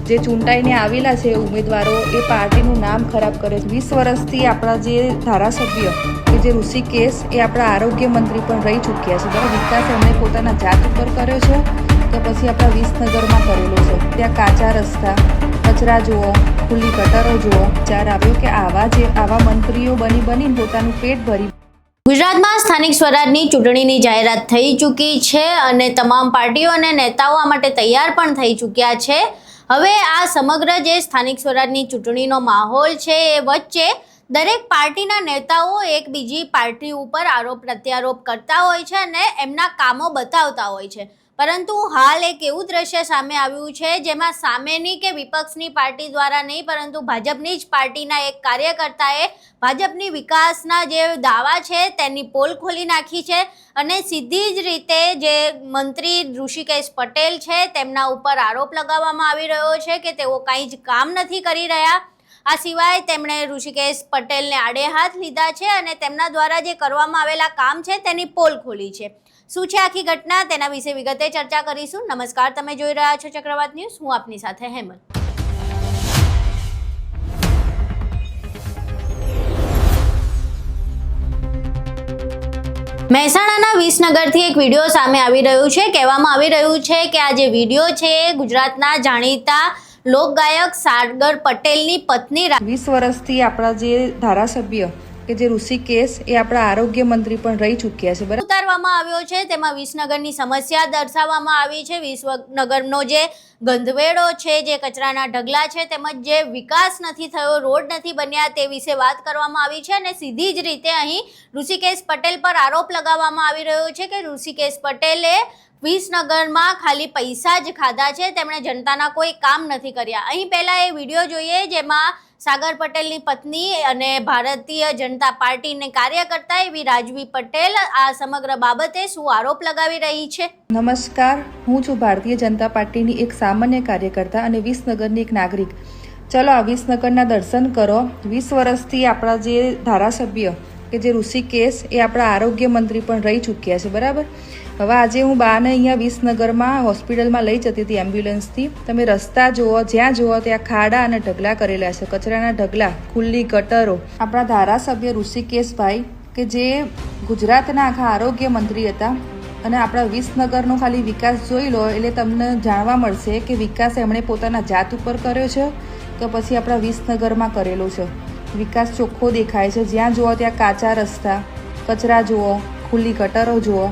જે ચૂંટાઈને આવેલા છે ઉમેદવારો એ પાર્ટીનું નામ ખરાબ કરે છે। 20 વર્ષથી આપણા જે ધારાસભ્ય કે જે ઋષિકેશ એ આપણા આરોગ્ય મંત્રી પણ રહી ચૂક્યા છે, બરાબર। વિકાસ એમણે પોતાના જાત ઉપર કર્યો છે કે પછી આપણા વિસનગરમાં કરેલો છે। ત્યાં કાચા રસ્તા, કચરા જુઓ, ખુલ્લી ગટરો જુઓ। વિચાર આવ્યો કે આવા મંત્રીઓ બનીને પોતાનું પેટ ભરી। ગુજરાતમાં સ્થાનિક સ્વરાજની ચૂંટણીની જાહેરાત થઈ ચૂકી છે અને તમામ પાર્ટીઓ અને નેતાઓ આ માટે તૈયાર પણ થઈ ચૂક્યા છે। હવે આ સમગ્ર જે સ્થાનિક સ્વરાજની ચૂંટણીનો માહોલ છે એ વચ્ચે દરેક પાર્ટીના નેતાઓ એક બીજી પાર્ટી ઉપર આરોપ પ્રત્યારોપ કરતા હોય છે અને એમના કામો બતાવતા હોય છે, પરંતુ હાલ એક એવું દ્રશ્ય સામે આવ્યું છે જેમાં સામેની કે વિપક્ષની પાર્ટી દ્વારા નહીં પરંતુ ભાજપની જ પાર્ટીના એક કાર્યકર્તાએ ભાજપની વિકાસના જે દાવા છે તેની પોલ ખોલી નાખી છે અને સીધી જ રીતે જે મંત્રી ઋષિકેશ પટેલ છે તેમના ઉપર આરોપ લગાવવામાં આવી રહ્યો છે કે તેઓ કંઈ જ કામ નથી કરી રહ્યા। આ સિવાય તેમણે ઋષિકેશ પટેલને આડે હાથ લીધા છે અને તેમના દ્વારા જે કરવામાં આવેલા કામ છે તેની પોલ ખોલી છે। શું છે આખી ઘટના, તેના વિશે વિગતે ચર્ચા કરીશું। નમસ્કાર, તમે જોઈ રહ્યા છો ચક્રવાત ન્યૂઝ, હું આપની સાથે હેમલ। મહેસાણાના વિસનગરથી એક વિડીયો સામે આવી રહ્યું છે। કહેવામાં આવી રહ્યું છે કે આ જે વિડીયો છે ગુજરાતના જાણીતા લોકગાયક સાગર પટેલની પત્ની 20 વર્ષથી આપણા જે ધારાસભ્ય કે જે ઋષિકેશ એ આપણા આરોગ્ય મંત્રી પણ રહી ચૂક્યા છે, બરાબર। ઉતારવામાં આવ્યો છે તેમાં વિસનગરની સમસ્યા દર્શાવવામાં આવી છે। વિસનગરનો જે ગંધવેડો છે, જે કચરાના ઢગલા છે તેમજ જે વિકાસ નથી થયો, રોડ નથી બન્યા તે વિશે વાત કરવામાં આવી છે અને સીધી જ રીતે અહીં ઋષિકેશ પટેલ પર આરોપ લગાવવામાં આવી રહ્યો છે કે ઋષિકેશ પટેલે વિસનગરમાં ખાલી પૈસા જ ખાધા છે, તેમણે જનતાના કોઈ કામ નથી કર્યા। અહીં પહેલા એ વિડીયો જોઈએ જેમાં સાગર પટેલની પત્ની અને ભારતીય જનતા પાર્ટીની કાર્યકર્તા એવી રાજવી પટેલ આ સમગ્ર બાબતે શું આરોપ લગાવી રહી છે। નમસ્કાર, હું છું ભારતીય જનતા પાર્ટીની એક સામાન્ય કાર્યકર્તા અને વિસનગરની એક નાગરિક। ચલો આ વિસનગરના દર્શન કરો। 20 વર્ષથી આપણા જે ધારાસભ્ય કે જે ઋષિકેશ એ આપણા આરોગ્ય મંત્રી પણ રહી ચૂક્યા છે, બરાબર। હવે આજે હું બાને અહીંયા વિસનગરમાં હોસ્પિટલમાં લઈ જતી હતી એમ્બ્યુલન્સથી। તમે રસ્તા જુઓ, જ્યાં જુઓ ત્યાં ખાડા અને ઢગલા કરેલા છે, કચરાના ઢગલા, ખુલ્લી ગટરો। આપણા ધારાસભ્ય ઋષિકેશભાઈ કે જે ગુજરાતના આખા આરોગ્ય મંત્રી હતા અને આપણા વિસનગરનો ખાલી વિકાસ જોઈ લો એટલે તમને જાણવા મળશે કે વિકાસ એમણે પોતાના જાત ઉપર કર્યો છે કે પછી આપણા વિસનગરમાં કરેલો છે। વિકાસ ચોખ્ખો દેખાય છે, જ્યાં જુઓ ત્યાં કાચા રસ્તા, કચરા જુઓ, ખુલ્લી ગટરો જુઓ।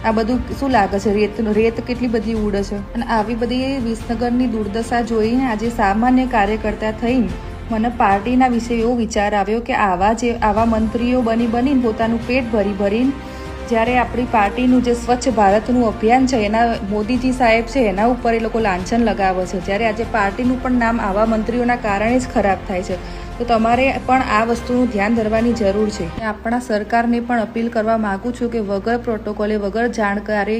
આ બધું શું લાગે છે, રેત કેટલી બધી ઉડે છે। અને આવી બધી વિસનગરની દુર્દશા જોઈને આજે સામાન્ય કાર્યકર્તા થઈને મને પાર્ટીના વિશે એવો વિચાર આવ્યો કે આવા મંત્રીઓ બનીને પોતાનું પેટ ભરીને જ્યારે આપણી પાર્ટીનું જે સ્વચ્છ ભારતનું અભિયાન છે એના મોદીજી સાહેબ છે એના ઉપર એ લોકો લાંછન લગાવે છે, જ્યારે આજે પાર્ટીનું પણ નામ આવા મંત્રીઓના કારણે જ ખરાબ થાય છે। તો તમારે પણ આ વસ્તુનું ધ્યાન ધરવાની જરૂર છે। આપણા સરકારને પણ અપીલ કરવા માગું છું કે વગર પ્રોટોકોલે, વગર જાણકારી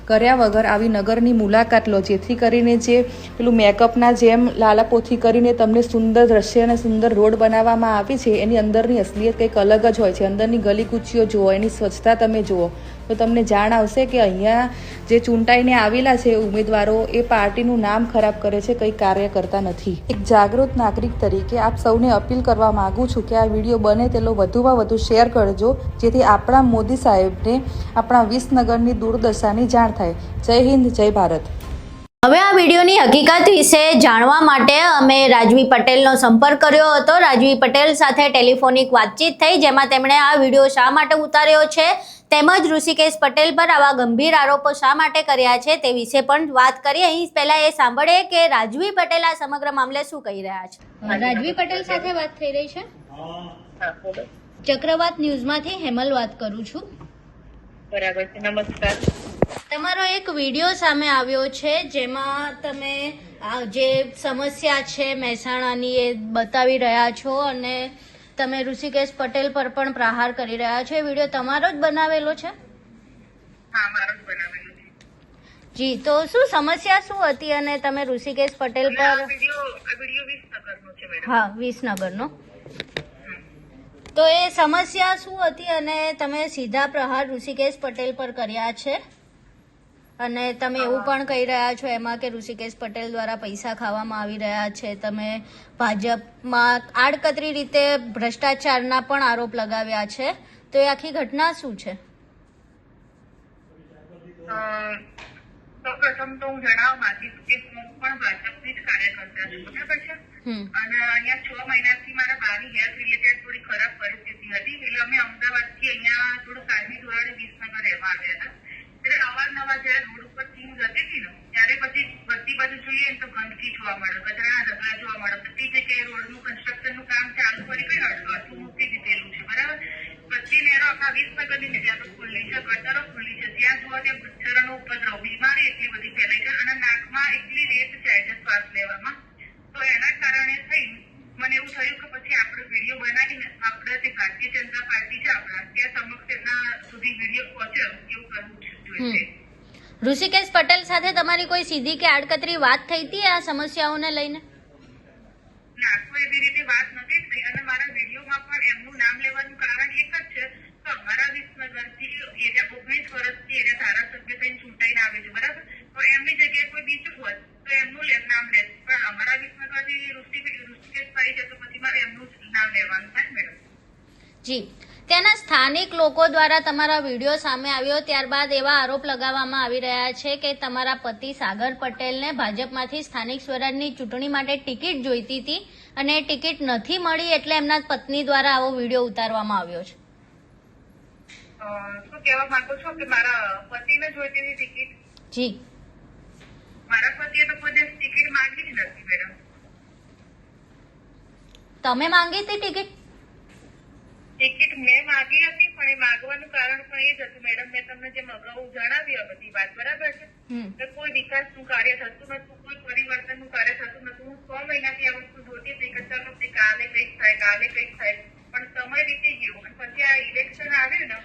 કર્યા વગર આવી નગરની મુલાકાત લો, જેથી કરીને જે પેલું મેકઅપના જેમ લાલાપોથી કરીને તમને સુંદર દ્રશ્ય અને સુંદર રોડ બનાવવામાં આવી છે એની અંદરની અસલિયત કંઈક અલગ જ હોય છે। અંદરની ગલી કૂચીઓ જુઓ, એની સ્વચ્છતા તમે જુઓ તો તમને જાણ આવશે કે અહીંયા જે ચૂંટાઈને આવેલા છે ઉમેદવારો એ પાર્ટીનું નામ ખરાબ કરે છે, કંઈ કાર્ય કરતા નથી। એક જાગૃત નાગરિક તરીકે આપ સૌને અપીલ કરવા માંગુ છું કે આ વિડીયો બને તેટલો વધુમાં વધુ શેર કરજો, જેથી આપણા મોદી સાહેબને આપણા વિસનગરની દુર્દશાની જાણ થાય। જય હિન્દ, જય ભારત। હવે આ વિડીયોની હકીકત વિશે જાણવા માટે અમે રાજવી પટેલનો સંપર્ક કર્યો હતો। રાજવી પટેલ સાથે ટેલિફોનિક વાતચીત થઈ જેમાં તેમણે આ વિડીયો શા માટે ઉતાર્યો છે તેમજ ઋષિકેશ પટેલ પર આવા ગંભીર આરોપો શા માટે કર્યા છે તે વિશે પણ વાત કરી। અહીં પહેલા એ સાંભળે કે રાજવી પટેલ આ સમગ્ર મામલે શું કહી રહ્યા છે। રાજવી પટેલ સાથે વાત થઈ રહી છે। ચક્રવાત ન્યૂઝમાંથી હેમલ વાત કરું છું। બરાબર છે, નમસ્કાર। તમારો એક વિડીયો સામે આવ્યો છે જેમાં તમે જે સમસ્યા છે મહેસાણાની એ બતાવી રહ્યા છો અને તમે ઋષિકેશ પટેલ પર પણ પ્રહાર કરી રહ્યા છો। એ વિડીયો તમારો જ બનાવેલો છે? હા, મારો જ બનાવેલો છે। જી, તો શું સમસ્યા શું હતી અને તમે ઋષિકેશ પટેલ પર? આ વિડીયો વિસનગરનો છે મેડમ। હા, વિસનગરનો। તો એ સમસ્યા શું હતી અને તમે સીધા પ્રહાર ઋષિકેશ પટેલ પર કર્યા છે? અને તમે એવું પણ કહી રહ્યા છો એમાં કે ઋષિકેશ પટેલ દ્વારા પૈસા ખાવામાં આવી રહ્યા છે. તમે ભાજપમાં આડકતરી રીતે ભ્રષ્ટાચારના પણ આરોપ લગાવ્યા છે. તો એ આખી ઘટના શું છે? સૌ પ્રથમ તો હું જણાવવા માંગીશ કે હું પણ ભાજપની જ કાર્યકર્તા છું, બરાબર છે. અને અહીંયા 6 મહિનાથી મારા બાની હેલ્થ રિલેટેડ થોડી ખરાબ પરિસ્થિતિ હતી, એટલે અમે અમદાવાદથી અહીંયા થોડું કાયમી ધોરણે વિસનગર રહેવા આવ્યા હતા. એટલે અવારનવાર જયારે રોડ ઉપરથી હું જતી હતી ને ત્યારે પછી બધી બાજુ જોઈએ ને તો ગંદકી જોવા મળે, કચરાના ઢગલા જોવા મળે. બધી જગ્યાએ રોડનું કન્સ્ટ્રક્શનનું કામ ચાલુ કરી કઈ અડધું મૂકી દીધેલું છે, બરાબર. બધી નહેરો આખા વિસનગરની છે, ત્યાં તો ખુલ્લી છે, ગટરો ખુલ્લી છે, જ્યાં જુઓ ત્યાં મચ્છરોનો ઉપદ્રવ, બીમારી એટલી બધી ફેલાઈ છે અને નાકમાં એટલી રેત જાય છે શ્વાસ લેવામાં. તો એના કારણે થઈ મને એવું થયું કે પછી આપણે વિડીયો બનાવીને આપણે જે ભારતીય જનતા પાર્ટી છે આપણા ત્યાં સમક્ષ એના સુધી વિડીયો પહોંચે એવું કરવું જોઈએ. ઋષિકેશ પટેલ સાથે તમારી કોઈ સીધી કે આડકતરી વાત થઈ હતી આ સમસ્યાઓને લઈને? ના, કોઈ એવી રીતે વાત નથી થઈ. અને મારા વિડીયોમાં પણ એમનું નામ લેવાનું કારણ એક જ છે કે અમારા વિસનગરથી એરિયા 19 વર્ષથી એરિયા ધારાસભ્ય થઈને ચૂંટાઈને આવે છે, બરાબર. તો એમની જગ્યાએ કોઈ બીજું હોત તો એમનું નામ લે, પણ અમારા વિસનગરથી ઋષિકેશભાઈ છે તો પછી મારે એમનું જ નામ લેવાનું થાય મેડમ. જી, ત્યાંના સ્થાનિક લોકો દ્વારા તમારા વિડીયો સામે આવ્યો ત્યારબાદ એવા આરોપ લગાવવામાં આવી રહ્યા છે કે તમારા પતિ સાગર પટેલને ભાજપમાંથી સ્થાનિક સ્વરાજની ચૂંટણી માટે ટિકિટ જોઈતી હતી અને ટિકિટ નથી મળી એટલે એમના પત્ની દ્વારા આવો વિડીયો ઉતારવામાં આવ્યો છે. શું કહેવા માંગો છો કે મારા પતિને જોઈતી હતી ટિકિટ? જી, મારા પતિએ તો કોઈ દિવસ ટિકિટ માંગી જ નથી મેડમ. તમે માંગી હતી ટિકિટ? ટિકિટ મેં માંગી હતી, પણ એ માંગવાનું કારણ પણ એ જ હતું મેડમ, મેં તમને જેમ અગાઉ જણાવી આ બધી વાત, બરાબર છે. કે કોઈ વિકાસનું કાર્ય થતું નતું, કોઈ પરિવર્તનનું કાર્ય થતું નતું. હું 6 મહિનાથી આ વસ્તુ જોતી હતી કે ચાલો કાલે કંઈક થાય, કાલે કંઈક થાય, પણ સમય વીતી ગયો. અને પછી આ ઇલેક્શન આવ્યું ને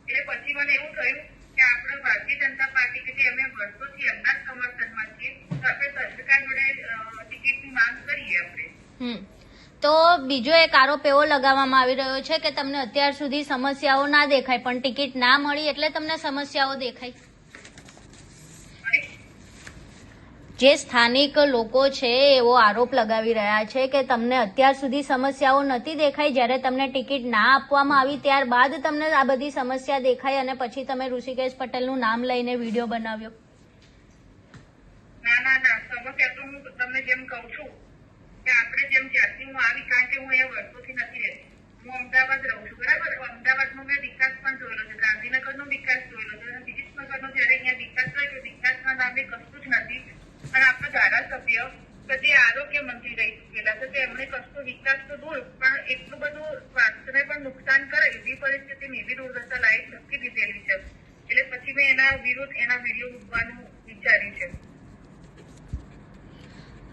એટલે પછી મને એવું થયું કે આપણે ભારતીય જનતા પાર્ટી કે જે અમે વર્ષોથી એમના જ સમર્થનમાં છીએ તો આપણે સરકાર જોડે ટિકિટની માંગ કરીએ આપણે. તો બીજો એક આરોપ એવો લગાવવામાં આવી રહ્યો છે કે તમને અત્યાર સુધી સમસ્યાઓ ના દેખાય પણ ટિકિટ ના મળી એટલે તમને સમસ્યાઓ દેખાય. જે સ્થાનિક લોકો છે એવો આરોપ લગાવી રહ્યા છે કે તમને અત્યાર સુધી સમસ્યાઓ નથી દેખાઈ, જ્યારે તમને ટિકિટ ના આપવામાં આવી ત્યારબાદ તમને આ બધી સમસ્યા દેખાઈ અને પછી તમે ઋષિકેશ પટેલનું નામ લઈને વિડીયો બનાવ્યો. ના, સમસ્યા તો હું તમને જેમ કહું છું કે આપણે જેમ જ્યારથી હું આવી, કારણ કે હું એ વર્ષોથી નથી રહેતી, હું અમદાવાદ રહું છું, બરાબર. અમદાવાદનો મેં વિકાસ પણ જોયેલો છે, ગાંધીનગરનો વિકાસ જોયેલો છે અને વિજયનગરનો જયારે અહીંયા વિકાસ થયો કે વિકાસના નામે કશું જ નથી. અને આપણા ધારાસભ્ય કે જે આરોગ્ય મંત્રી રહી ચૂકેલા છે તે એમણે કશો વિકાસ તો દૂર પણ એટલું બધું સ્વાસ્થ્યને પણ નુકસાન કરે એવી પરિસ્થિતિની એવી દુર્દશા લાયક મૂકી દીધેલી છે. એટલે પછી મેં એના વિરુદ્ધ એના વિડીયો મૂકવાનું વિચાર્યું છે.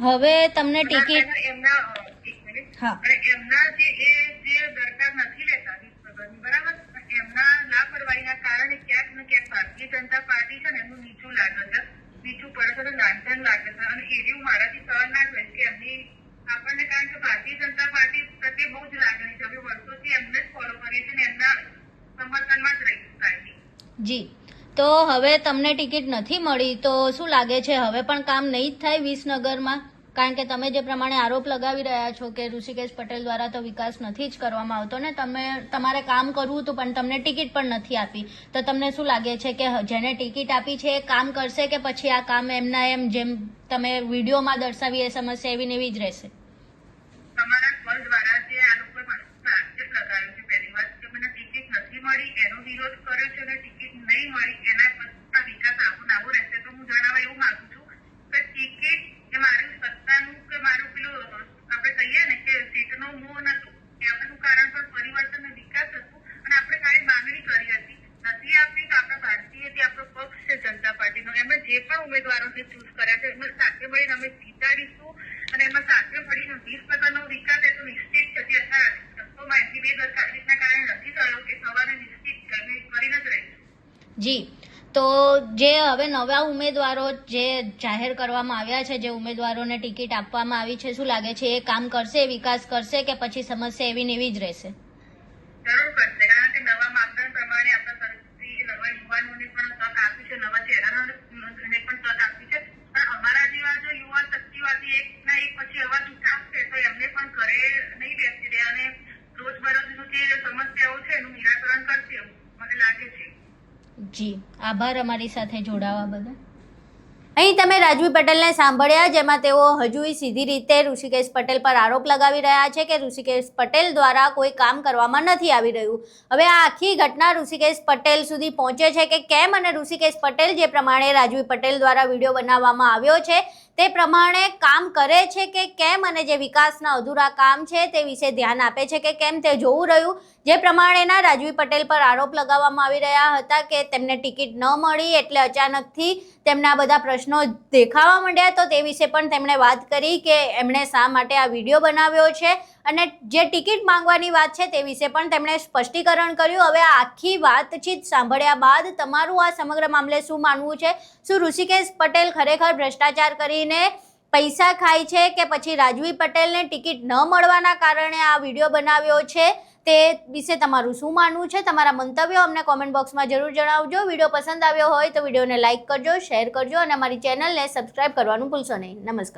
હવે તમને ટિકિટ એમના જે દરકાર નથી લેતા વિસનગરની, બરાબર, એમના લાપરવાહીના કારણે ક્યાંક ને ક્યાંક ભારતીય જનતા પાર્ટી છે ને એમનું નીચું લાગે છે, નીચું પડે છે, લાંછન લાગે છે. અને એવી હું મારાથી સહન ના થઈશ કે એમની આપણને, કારણ કે ભારતીય જનતા પાર્ટી પ્રત્યે બહુ જ લાગણી છે. અમે વર્ષોથી એમને જ ફોલો કરીએ છીએ અને એમના સમર્થનમાં જ રહીશું કાયમી. જી, તો હવે તમને ટિકિટ નથી મળી તો શું લાગે છે હવે પણ કામ નહીં જ થાય વિસનગરમાં? કારણ કે તમે જે પ્રમાણે આરોપ લગાવી રહ્યા છો કે ઋષિકેશ પટેલ દ્વારા તો વિકાસ નથી જ કરવામાં આવતો ને તમારે કામ કરવું હતું પણ તમને ટિકિટ પણ નથી આપી, તો તમને શું લાગે છે કે જેને ટિકિટ આપી છે એ કામ કરશે કે પછી આ કામ એમના એમ જેમ તમે વિડીયોમાં દર્શાવી એ સમસ્યા એવી ને એવી જ રહેશે? તમારા સ્વર દ્વારા જે આ લોકોએ આક્ષેપ લગાવ્યો છે, પહેલી વાત કે મને ટિકિટ નથી મળી એનો વિરોધ કર્યો છે અને ટિકિટ નહીં મળી એના પછી વિકાસ આવો રહેશે, તો હું જણાવવા એવું માંગુ છું કે ટિકિટ કે મારું સત્તાનું કે મારું પેલું આપણે કહીએ ને કે સીટનો મોહ નતું, એનું કારણ પણ પરિવર્તન અને વિકાસ હતું. અને આપણે ખાલી માંગણી કરી હતી, નથી આપી તો આપણા ભારતીય જે આપણો પક્ષ છે જનતા પાર્ટીનો, એમને જે પણ ઉમેદવારોને ચૂઝ કર્યા છે એમને સાથે મળીને અમે જીતાડીશું અને એમાં સાથે મળીને 20% વિકાસ એ તો નિશ્ચિત છે. જે અત્યારે એમની બેદરકારીના કારણે નથી થયો એ થવાને નિશ્ચિત કરીને જ રહીશું. જી, તો જે હવે નવા ઉમેદવારો જે જાહેર કરવામાં આવ્યા છે, જે ઉમેદવારોને ટિકિટ આપવામાં આવી છે, શું લાગે છે એ કામ કરશે, વિકાસ કરશે કે પછી સમસ્યા એવી ને એવી જ રહેશે? જરૂર કરશે, કારણ કે નવા માપદંડ પ્રમાણે આપણા સરકારી નવા યુવાનોને પણ તક આપી છે, નવા ચહેરાને તક આપી છે, પણ અમારા જેવા જો યુવા શક્તિવાદી એકના એક પછી અવાજ ઉઠાવશે તો એમને પણ ઘરે નહીં બેસી રહે અને રોજબરોજનું જે સમસ્યાઓ છે એનું નિરાકરણ કરશે એવું મને લાગે છે. જી આભાર અમારી સાથે જોડાવા બદલ. અહીં તમે રાજવી પટેલને સાંભળ્યા, જેમાં તેઓ હજુય સીધી રીતે ઋષિકેશ પટેલ પર આરોપ લગાવી રહ્યા છે કે ઋષિકેશ પટેલ દ્વારા કોઈ કામ કરવામાં નથી આવી રહ્યું. હવે આ આખી ઘટના ઋષિકેશ પટેલ સુધી પહોંચે છે કે કેમ, અને ઋષિકેશ પટેલ જે પ્રમાણે રાજવી પટેલ દ્વારા વિડીયો બનાવવામાં આવ્યો છે તે પ્રમાણે કામ કરે છે કે કેમ, અને જે વિકાસના અધૂરા કામ છે તે વિશે ધ્યાન આપે છે કે કેમ તે જોવું રહ્યું. જે પ્રમાણેના રાજવી પટેલ પર આરોપ લગાવવામાં આવી રહ્યા હતા કે તેમને ટિકિટ ન મળી એટલે અચાનકથી તેમના બધા પ્રશ્નો દેખાવા માંડ્યા, તો તે વિશે પણ તેમણે વાત કરી કે એમણે શા માટે આ વિડીયો બનાવ્યો છે, અને જે ટિકિટ માંગવાની વાત છે તે વિશે પણ તેમણે સ્પષ્ટીકરણ કર્યું. હવે આ આખી વાતચીત સાંભળ્યા બાદ તમારું આ સમગ્ર મામલે શું માનવું છે? શું ઋષિકેશ પટેલ ખરેખર ભ્રષ્ટાચાર કરીને પૈસા ખાય છે કે પછી રાજવી પટેલને ટિકિટ ન મળવાના કારણે આ વિડીયો બનાવ્યો છે? તે વિશે તમારું શું માનવું છે? તમારા મંતવ્યો અમને કોમેન્ટ બોક્સમાં જરૂર જણાવજો. વિડીયો પસંદ આવ્યો હોય તો વિડીયોને લાઇક કરજો, શેર કરજો અને અમારી ચેનલને સબસ્ક્રાઇબ કરવાનું ભૂલશો નહીં. નમસ્કાર.